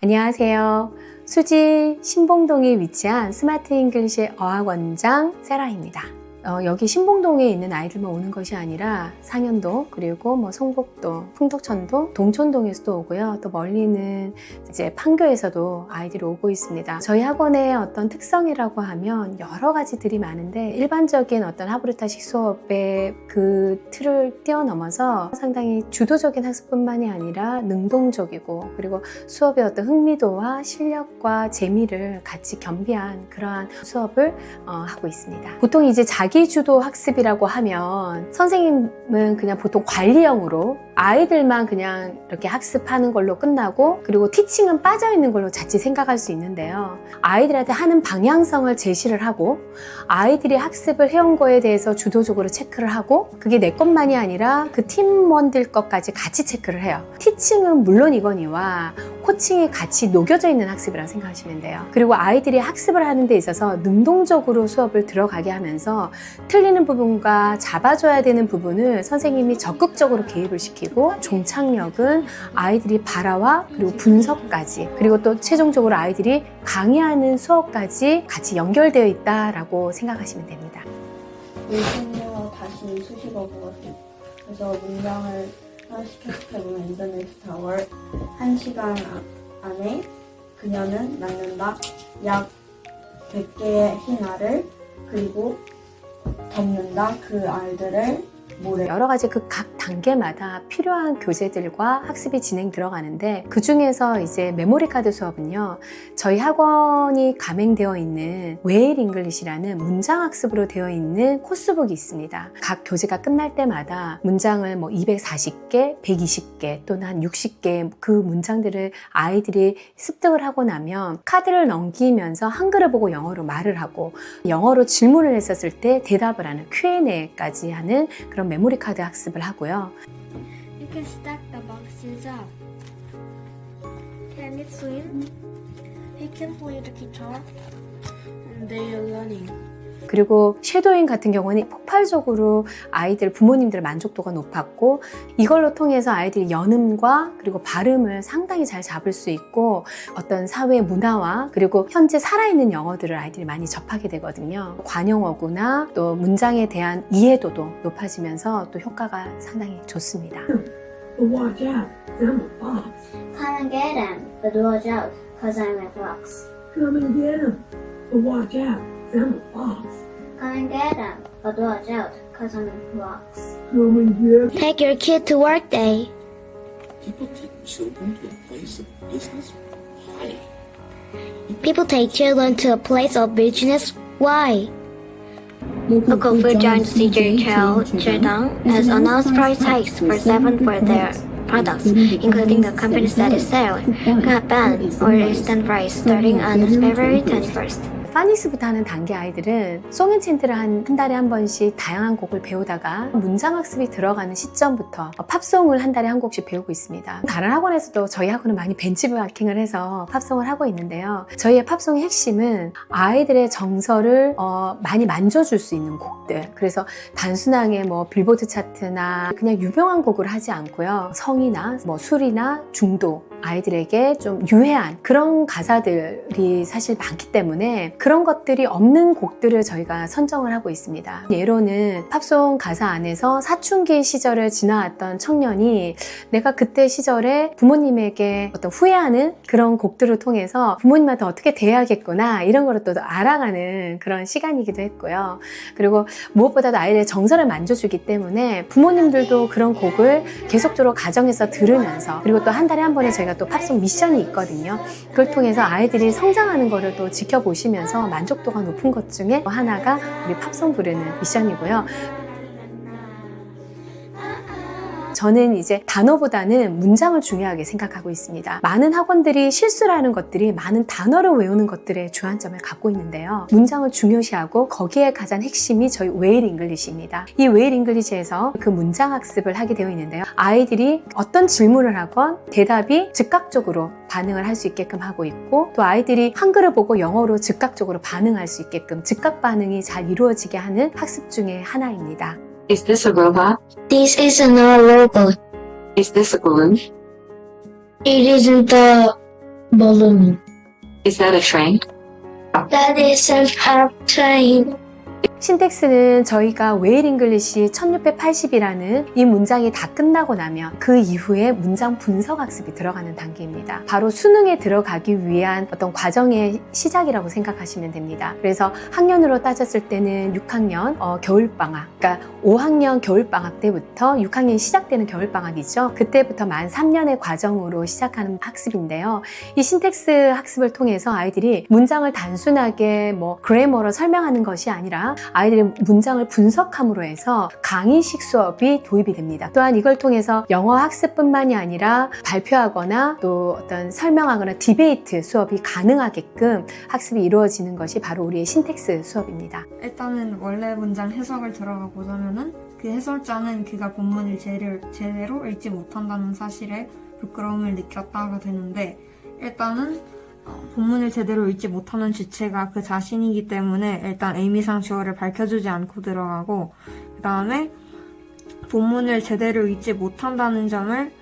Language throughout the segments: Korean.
안녕하세요. 수지 신봉동에 위치한 스마트 잉글리시 어학원장 세라입니다. 여기 신봉동에 있는 아이들만 오는 것이 아니라 상현동, 그리고 성북동, 풍덕천동, 동촌동에서도 오고요. 또 멀리는 이제 판교에서도 아이들이 오고 있습니다. 저희 학원의 어떤 특성이라고 하면 여러 가지들이 많은데 일반적인 어떤 하브르타식 수업의 그 틀을 뛰어넘어서 상당히 주도적인 학습뿐만이 아니라 능동적이고 그리고 수업의 어떤 흥미도와 실력과 재미를 같이 겸비한 그러한 수업을 하고 있습니다. 보통 이제 자기주도 학습이라고 하면 선생님은 그냥 보통 관리형으로 아이들만 그냥 이렇게 학습하는 걸로 끝나고 그리고 티칭은 빠져있는 걸로 자칫 생각할 수 있는데요. 아이들한테 하는 방향성을 제시를 하고 아이들이 학습을 해온 거에 대해서 주도적으로 체크를 하고 그게 내 것만이 아니라 그 팀원들 것까지 같이 체크를 해요. 티칭은 물론이거니와 코칭이 같이 녹여져 있는 학습이라고 생각하시면 돼요. 그리고 아이들이 학습을 하는 데 있어서 능동적으로 수업을 들어가게 하면서 틀리는 부분과 잡아줘야 되는 부분을 선생님이 적극적으로 개입을 시키고 종착역은 아이들이 발화와 그리고 분석까지 그리고 또 최종적으로 아이들이 강의하는 수업까지 같이 연결되어 있다라고 생각하시면 됩니다. 일승으로 다시 수식어 보기. 그래서 문장을 하나씩 해석해보면 In the next hour 1시간 안에 그녀는 낳는다. 약 100개의 흰알을 그리고 덮는다. 그 알들을 모래. 여러 가지 그 각 단계마다 필요한 교재들과 학습이 진행 들어가는데 그 중에서 이제 메모리 카드 수업은요, 저희 학원이 가맹되어 있는 웨일 잉글리시라는 문장 학습으로 되어 있는 코스북이 있습니다. 각 교재가 끝날 때마다 문장을 240개, 120개 또는 한 60개 그 문장들을 아이들이 습득을 하고 나면 카드를 넘기면서 한글을 보고 영어로 말을 하고 영어로 질문을 했었을 때 대답을 하는 Q&A까지 하는 그런 메모리 카드 학습을 하고요. You can stack the boxes up. Can it swim? He can play the guitar. And they are learning. 그리고 쉐도잉 같은 경우는 폭발적으로 아이들, 부모님들의 만족도가 높았고 이걸로 통해서 아이들이 연음과 그리고 발음을 상당히 잘 잡을 수 있고 어떤 사회 문화와 그리고 현재 살아있는 영어들을 아이들이 많이 접하게 되거든요. 관용어구나 또 문장에 대한 이해도도 높아지면서 또 효과가 상당히 좋습니다. Watch out, I'm a fox. Come and get him, but watch out, cause I'm a fox. Come and get him. Watch out, I'm a fox. Come and get him, but watch out, cause I'm a fox. Come and get him. Take your kid to work day. People take children to a place of business? Why? People take children to a place of business. Why? Local food giant CJ Cheddar has announced price hikes for 7 for their products, including the companies that it sells, got banned or extend price starting on February 21st. 파닉스부터 하는 단계 아이들은 송앤챈트를 한 달에 한 번씩 다양한 곡을 배우다가 문장 학습이 들어가는 시점부터 팝송을 한 달에 한 곡씩 배우고 있습니다. 다른 학원에서도 저희 학원은 많이 벤치마킹을 해서 팝송을 하고 있는데요. 저희의 팝송의 핵심은 아이들의 정서를 많이 만져줄 수 있는 곡들. 그래서 단순하게 빌보드 차트나 그냥 유명한 곡을 하지 않고요. 성이나 술이나 중독, 아이들에게 좀 유해한 그런 가사들이 사실 많기 때문에 그런 것들이 없는 곡들을 저희가 선정을 하고 있습니다. 예로는 팝송 가사 안에서 사춘기 시절을 지나왔던 청년이 내가 그때 시절에 부모님에게 어떤 후회하는 그런 곡들을 통해서 부모님한테 어떻게 대해야겠구나 이런 거를 또 알아가는 그런 시간이기도 했고요. 그리고 무엇보다도 아이들의 정서를 만져주기 때문에 부모님들도 그런 곡을 계속적으로 가정에서 들으면서 그리고 또 한 달에 한 번에 저희가 또 팝송 미션이 있거든요. 그걸 통해서 아이들이 성장하는 거를 또 지켜보시면서 만족도가 높은 것 중에 하나가 우리 팝송 부르는 미션이고요. 저는 이제 단어보다는 문장을 중요하게 생각하고 있습니다. 많은 학원들이 실수를 하는 것들이 많은 단어를 외우는 것들에 주안점을 갖고 있는데요. 문장을 중요시하고 거기에 가장 핵심이 저희 웨일 잉글리시입니다. 이 웨일 잉글리시에서 그 문장 학습을 하게 되어 있는데요. 아이들이 어떤 질문을 하건 대답이 즉각적으로 반응을 할 수 있게끔 하고 있고 또 아이들이 한글을 보고 영어로 즉각적으로 반응할 수 있게끔 즉각 반응이 잘 이루어지게 하는 학습 중에 하나입니다. Is this a robot? This isn't a robot. Is this a balloon? It isn't a balloon. Is that a train? That is an airplane. 신텍스는 저희가 웨일 잉글리시 1680이라는 이 문장이 다 끝나고 나면 그 이후에 문장 분석 학습이 들어가는 단계입니다. 바로 수능에 들어가기 위한 어떤 과정의 시작이라고 생각하시면 됩니다. 그래서 학년으로 따졌을 때는 6학년 겨울방학, 그러니까 5학년 겨울방학 때부터 6학년이 시작되는 겨울방학이죠. 그때부터 만 3년의 과정으로 시작하는 학습인데요. 이 신텍스 학습을 통해서 아이들이 문장을 단순하게 그래머로 설명하는 것이 아니라 아이들의 문장을 분석함으로 해서 강의식 수업이 도입이 됩니다. 또한 이걸 통해서 영어 학습뿐만이 아니라 발표하거나 또 어떤 설명하거나 디베이트 수업이 가능하게끔 학습이 이루어지는 것이 바로 우리의 신텍스 수업입니다. 일단은 원래 문장 해석을 들어가 보자면은 그 해설자는 그가 본문을 제대로 읽지 못한다는 사실에 부끄러움을 느꼈다가 되는데, 일단은 본문을 제대로 읽지 못하는 주체가 그 자신이기 때문에 일단 의미상 주어를 밝혀주지 않고 들어가고, 그 다음에 본문을 제대로 읽지 못한다는 점을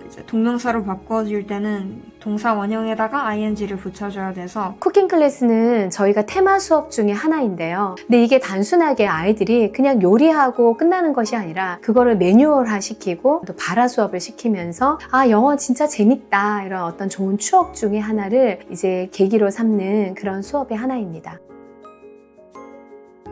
이제 동명사로 바꿔줄 때는 동사 원형에다가 ing를 붙여줘야 돼서, 쿠킹 클래스는 저희가 테마 수업 중에 하나인데요. 근데 이게 단순하게 아이들이 그냥 요리하고 끝나는 것이 아니라 그거를 매뉴얼화 시키고 또 발화 수업을 시키면서 영어 진짜 재밌다, 이런 어떤 좋은 추억 중에 하나를 이제 계기로 삼는 그런 수업의 하나입니다.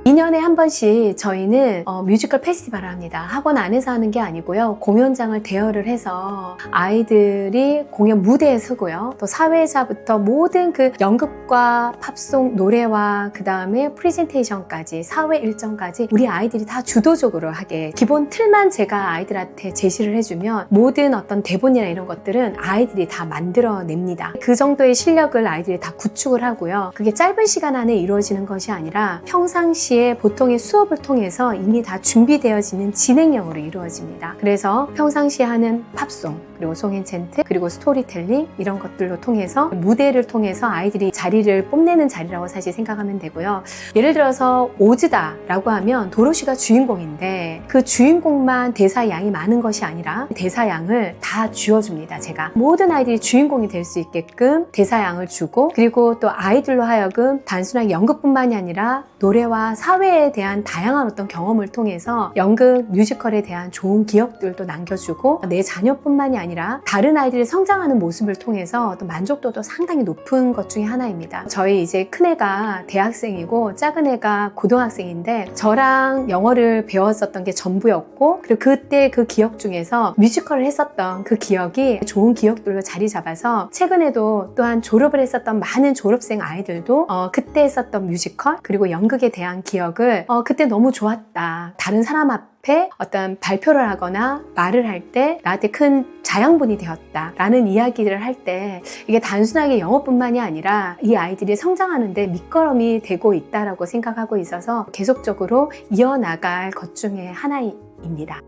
2년에 한 번씩 저희는 뮤지컬 페스티벌을 합니다. 학원 안에서 하는 게 아니고요. 공연장을 대여를 해서 아이들이 공연 무대에 서고요. 또 사회자부터 모든 그 연극과 팝송, 노래와 그 다음에 프레젠테이션까지 사회 일정까지 우리 아이들이 다 주도적으로 하게, 기본 틀만 제가 아이들한테 제시를 해주면 모든 어떤 대본이나 이런 것들은 아이들이 다 만들어냅니다. 그 정도의 실력을 아이들이 다 구축을 하고요. 그게 짧은 시간 안에 이루어지는 것이 아니라 평상시 보통의 수업을 통해서 이미 다 준비되어지는 진행형으로 이루어집니다. 그래서 평상시에 하는 팝송, 그리고 송앤챈트, 그리고 스토리텔링, 이런 것들로 통해서 무대를 통해서 아이들이 자리를 뽐내는 자리라고 사실 생각하면 되고요. 예를 들어서 오즈다라고 하면 도로시가 주인공인데 그 주인공만 대사 양이 많은 것이 아니라 대사 양을 다 쥐어줍니다. 제가 모든 아이들이 주인공이 될 수 있게끔 대사 양을 주고, 그리고 또 아이들로 하여금 단순하게 연극뿐만이 아니라 노래와 사회에 대한 다양한 어떤 경험을 통해서 연극, 뮤지컬에 대한 좋은 기억들도 남겨주고, 내 자녀뿐만이 아니라 다른 아이들이 성장하는 모습을 통해서 또 만족도도 상당히 높은 것 중에 하나입니다. 저희 이제 큰애가 대학생이고 작은 애가 고등학생인데 저랑 영어를 배웠었던 게 전부였고, 그리고 그때 그 기억 중에서 뮤지컬을 했었던 그 기억이 좋은 기억들로 자리 잡아서 최근에도 또한 졸업을 했었던 많은 졸업생 아이들도 그때 했었던 뮤지컬 그리고 연극에 대한 기억을 그때 너무 좋았다, 다른 사람 앞에 어떤 발표를 하거나 말을 할 때 나한테 큰 자양분이 되었다 라는 이야기를 할 때 이게 단순하게 영어뿐만이 아니라 이 아이들이 성장하는데 밑거름이 되고 있다라고 생각하고 있어서 계속적으로 이어나갈 것 중에 하나입니다.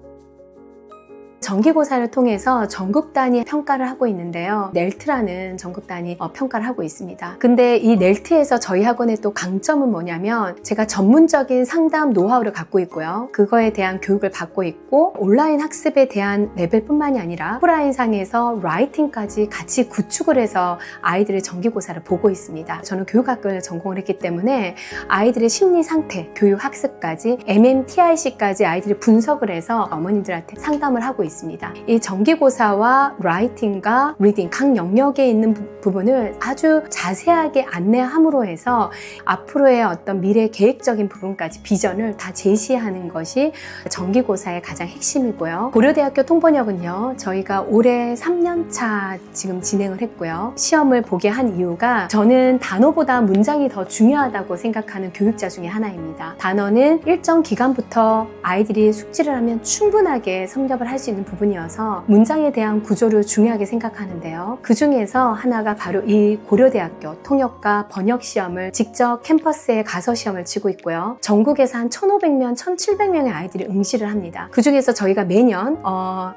정기고사를 통해서 전국 단위 평가를 하고 있는데요. 넬트라는 전국 단위 평가를 하고 있습니다. 근데 이 넬트에서 저희 학원의 또 강점은 뭐냐면 제가 전문적인 상담 노하우를 갖고 있고요. 그거에 대한 교육을 받고 있고, 온라인 학습에 대한 레벨뿐만이 아니라 오프라인 상에서 라이팅까지 같이 구축을 해서 아이들의 정기고사를 보고 있습니다. 저는 교육학을 전공을 했기 때문에 아이들의 심리 상태, 교육 학습까지 MMTIC까지 아이들이 분석을 해서 어머님들한테 상담을 하고 있습니다. 이 정기고사와 라이팅과 리딩 각 영역에 있는 부분을 아주 자세하게 안내함으로 해서 앞으로의 어떤 미래 계획적인 부분까지 비전을 다 제시하는 것이 정기고사의 가장 핵심이고요. 고려대학교 통번역은요, 저희가 올해 3년차 지금 진행을 했고요. 시험을 보게 한 이유가 저는 단어보다 문장이 더 중요하다고 생각하는 교육자 중에 하나입니다. 단어는 일정 기간부터 아이들이 숙지를 하면 충분하게 섭렵을 할 수 있는 부분이어서 문장에 대한 구조를 중요하게 생각하는데요. 그 중에서 하나가 바로 이 고려대학교 통역과 번역 시험을 직접 캠퍼스에 가서 시험을 치고 있고요. 전국에서 한 1,500명, 1,700명의 아이들이 응시를 합니다. 그 중에서 저희가 매년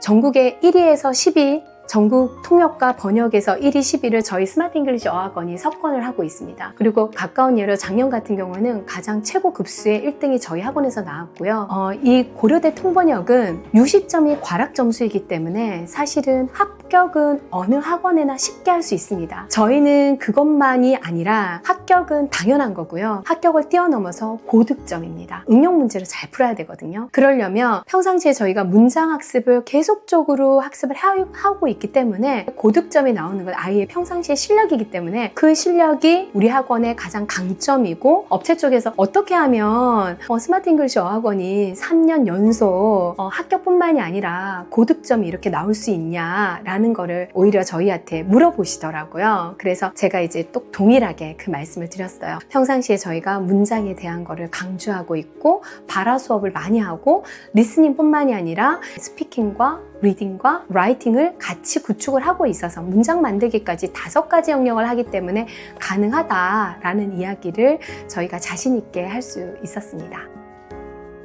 전국의 1위에서 10위 전국 통역과 번역에서 1위, 10위를 저희 스마트 잉글리시 어학원이 석권을 하고 있습니다. 그리고 가까운 예로 작년 같은 경우는 가장 최고 급수의 1등이 저희 학원에서 나왔고요. 이 고려대 통번역은 60점이 과락 점수이기 때문에 사실은 합격은 어느 학원에나 쉽게 할 수 있습니다. 저희는 그것만이 아니라 합격은 당연한 거고요. 합격을 뛰어넘어서 고득점입니다. 응용 문제를 잘 풀어야 되거든요. 그러려면 평상시에 저희가 문장 학습을 계속적으로 학습을 하고 있기 때문에 고득점이 나오는 건 아이의 평상시의 실력이기 때문에 그 실력이 우리 학원의 가장 강점이고 업체 쪽에서 어떻게 하면 스마트 잉글리시 어학원이 3년 연속 합격뿐만이 아니라 고득점이 이렇게 나올 수 있냐라는 거를 오히려 저희한테 물어보시더라고요. 그래서 제가 이제 또 동일하게 그 말씀을 드렸어요. 평상시에 저희가 문장에 대한 거를 강조하고 있고 발화 수업을 많이 하고 리스닝뿐만이 아니라 스피킹과 리딩과 라이팅을 같이 구축을 하고 있어서 문장 만들기까지 5가지 영역을 하기 때문에 가능하다라는 이야기를 저희가 자신 있게 할 수 있었습니다.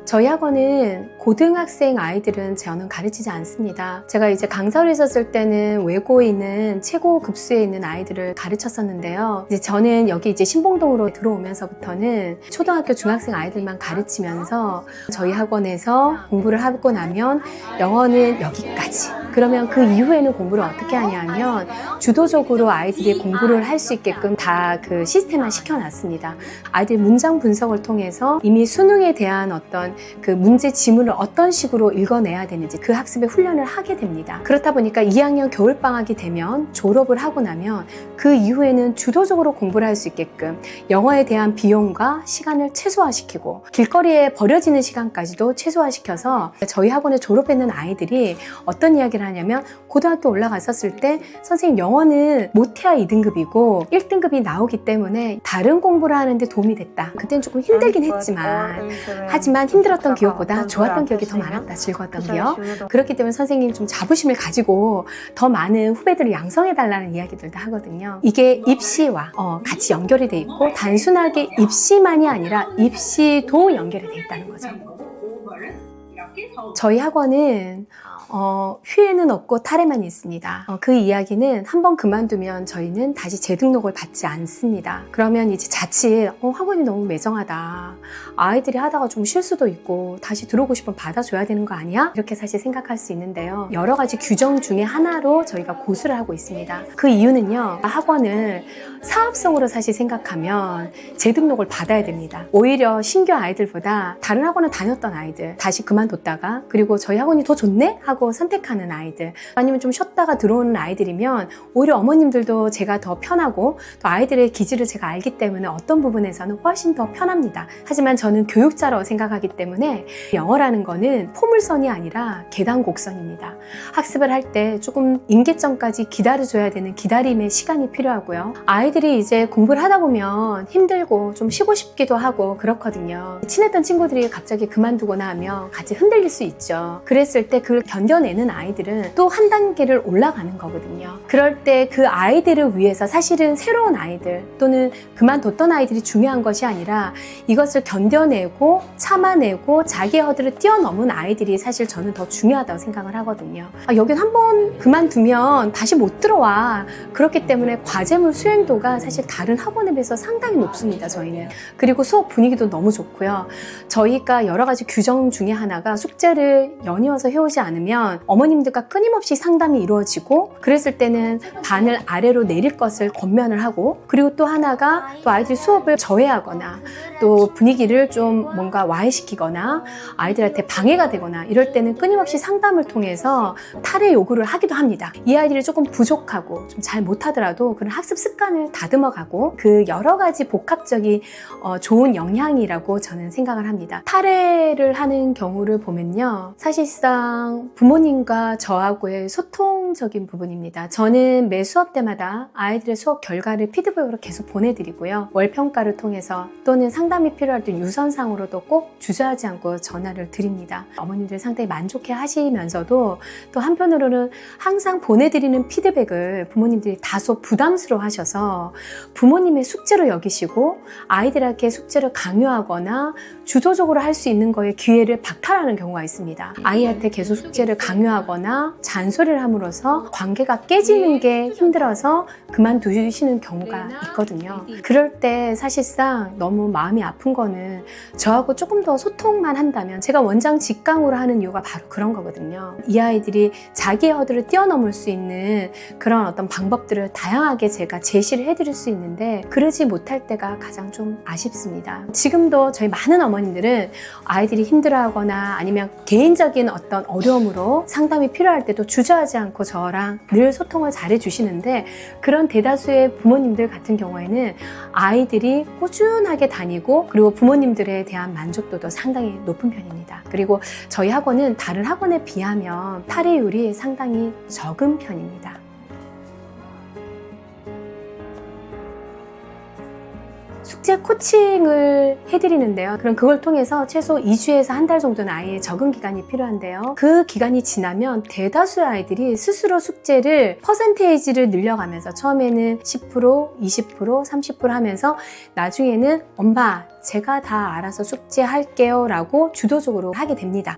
저희 학원은 고등학생 아이들은 저는 가르치지 않습니다. 제가 이제 강사로 있었을 때는 외고에 있는 최고 급수에 있는 아이들을 가르쳤었는데요. 이제 저는 여기 이제 신봉동으로 들어오면서부터는 초등학교 중학생 아이들만 가르치면서 저희 학원에서 공부를 하고 나면 영어는 여기까지. 그러면 그 이후에는 공부를 어떻게 하냐면 주도적으로 아이들이 공부를 할 수 있게끔 다 그 시스템화 시켜놨습니다. 아이들 문장 분석을 통해서 이미 수능에 대한 어떤 그 문제 지문을 어떤 식으로 읽어내야 되는지 그 학습의 훈련을 하게 됩니다. 그렇다 보니까 2학년 겨울방학이 되면 졸업을 하고 나면 그 이후에는 주도적으로 공부를 할 수 있게끔 영어에 대한 비용과 시간을 최소화시키고 길거리에 버려지는 시간까지도 최소화시켜서 저희 학원에 졸업했는 아이들이 어떤 이야기를 하냐면 고등학교 올라갔었을 때 선생님 영어는 못해야 2등급이고 1등급이 나오기 때문에 다른 공부를 하는데 도움이 됐다. 그때는 조금 힘들긴 했지만 하지만 힘들었던 기억보다 좋았던 기억이 더 많았다. 즐거웠던 기억. 그렇기 때문에 선생님이 좀 자부심을 가지고 더 많은 후배들을 양성해달라는 이야기들도 하거든요. 이게 입시와 같이 연결이 돼 있고 단순하게 입시만이 아니라 입시도 연결이 돼 있다는 거죠. 저희 학원은 휴에는 없고 탈에만 있습니다. 그 이야기는 한번 그만두면 저희는 다시 재등록을 받지 않습니다. 그러면 이제 자칫 학원이 너무 매정하다. 아이들이 하다가 좀 쉴 수도 있고 다시 들어오고 싶으면 받아줘야 되는 거 아니야? 이렇게 사실 생각할 수 있는데요. 여러 가지 규정 중에 하나로 저희가 고수를 하고 있습니다. 그 이유는요. 학원을 사업성으로 사실 생각하면 재등록을 받아야 됩니다. 오히려 신규 아이들보다 다른 학원을 다녔던 아이들 다시 그만뒀다가 그리고 저희 학원이 더 좋네? 하고 선택하는 아이들 아니면 좀 쉬었다가 들어오는 아이들이면 오히려 어머님들도 제가 더 편하고 또 아이들의 기질을 제가 알기 때문에 어떤 부분에서는 훨씬 더 편합니다. 하지만 저는 교육자라고 생각하기 때문에 영어라는 거는 포물선이 아니라 계단곡선입니다. 학습을 할 때 조금 임계점까지 기다려줘야 되는 기다림의 시간이 필요하고요. 아이들이 이제 공부를 하다 보면 힘들고 좀 쉬고 싶기도 하고 그렇거든요. 친했던 친구들이 갑자기 그만두거나 하면 같이 흔들릴 수 있죠. 그랬을 때 그걸 견뎌내는 아이들은 또 한 단계를 올라가는 거거든요. 그럴 때 그 아이들을 위해서 사실은 새로운 아이들 또는 그만뒀던 아이들이 중요한 것이 아니라 이것을 견뎌내고 참아내고 자기의 허들을 뛰어넘은 아이들이 사실 저는 더 중요하다고 생각을 하거든요. 여긴 한번 그만두면 다시 못 들어와. 그렇기 때문에 과제물 수행도가 사실 다른 학원에 비해서 상당히 높습니다. 저희는. 그리고 수업 분위기도 너무 좋고요. 저희가 여러 가지 규정 중에 하나가 숙제를 연이어서 해오지 않으면 어머님들과 끊임없이 상담이 이루어지고 그랬을 때는 반을 아래로 내릴 것을 권면을 하고 그리고 또 하나가 또 아이들이 수업을 저해하거나 또 분위기를 좀 뭔가 와해시키거나 아이들한테 방해가 되거나 이럴 때는 끊임없이 상담을 통해서 탈의 요구를 하기도 합니다. 이 아이들이 조금 부족하고 좀 잘 못하더라도 그런 학습 습관을 다듬어가고 그 여러 가지 복합적인 좋은 영향이라고 저는 생각을 합니다. 탈의를 하는 경우를 보면요. 사실상 부모님과 저하고의 소통적인 부분입니다. 저는 매 수업 때마다 아이들의 수업 결과를 피드백으로 계속 보내드리고요. 월평가를 통해서 또는 상담이 필요할 때 유선상으로도 꼭 주저하지 않고 전화를 드립니다. 어머님들 상당히 만족해 하시면서도 또 한편으로는 항상 보내드리는 피드백을 부모님들이 다소 부담스러워 하셔서 부모님의 숙제로 여기시고 아이들에게 숙제를 강요하거나 주도적으로 할 수 있는 거에 기회를 박탈하는 경우가 있습니다. 아이한테 계속 숙제를 한마디를 강요하거나 잔소리를 함으로써 관계가 깨지는 게 힘들어서 그만두시는 경우가 있거든요. 그럴 때 사실상 너무 마음이 아픈 거는 저하고 조금 더 소통만 한다면, 제가 원장 직강으로 하는 이유가 바로 그런 거거든요. 이 아이들이 자기의 허들을 뛰어넘을 수 있는 그런 어떤 방법들을 다양하게 제가 제시를 해드릴 수 있는데 그러지 못할 때가 가장 좀 아쉽습니다. 지금도 저희 많은 어머님들은 아이들이 힘들어하거나 아니면 개인적인 어떤 어려움으로 상담이 필요할 때도 주저하지 않고 저랑 늘 소통을 잘 해주시는데, 그런 대다수의 부모님들 같은 경우에는 아이들이 꾸준하게 다니고 그리고 부모님들에 대한 만족도도 상당히 높은 편입니다. 그리고 저희 학원은 다른 학원에 비하면 탈의율이 상당히 적은 편입니다. 숙제 코칭을 해드리는데요. 그럼 그걸 통해서 최소 2주에서 한 달 정도는 아이의 적응 기간이 필요한데요. 그 기간이 지나면 대다수의 아이들이 스스로 숙제를 퍼센테이지를 늘려가면서 처음에는 10%, 20%, 30% 하면서 나중에는 엄마, 제가 다 알아서 숙제할게요 라고 주도적으로 하게 됩니다.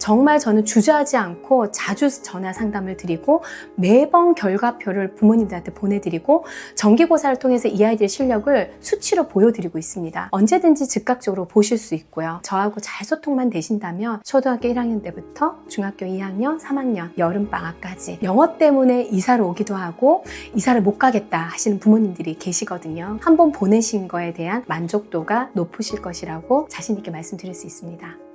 정말 저는 주저하지 않고 자주 전화 상담을 드리고 매번 결과표를 부모님들한테 보내드리고 정기고사를 통해서 이 아이들의 실력을 수치로 보여드리고 있습니다. 언제든지 즉각적으로 보실 수 있고요. 저하고 잘 소통만 되신다면 초등학교 1학년 때부터 중학교 2학년, 3학년, 여름방학까지 영어 때문에 이사를 오기도 하고 이사를 못 가겠다 하시는 부모님들이 계시거든요. 한번 보내신 거에 대한 만족도가 높으실 것이라고 자신 있게 말씀드릴 수 있습니다.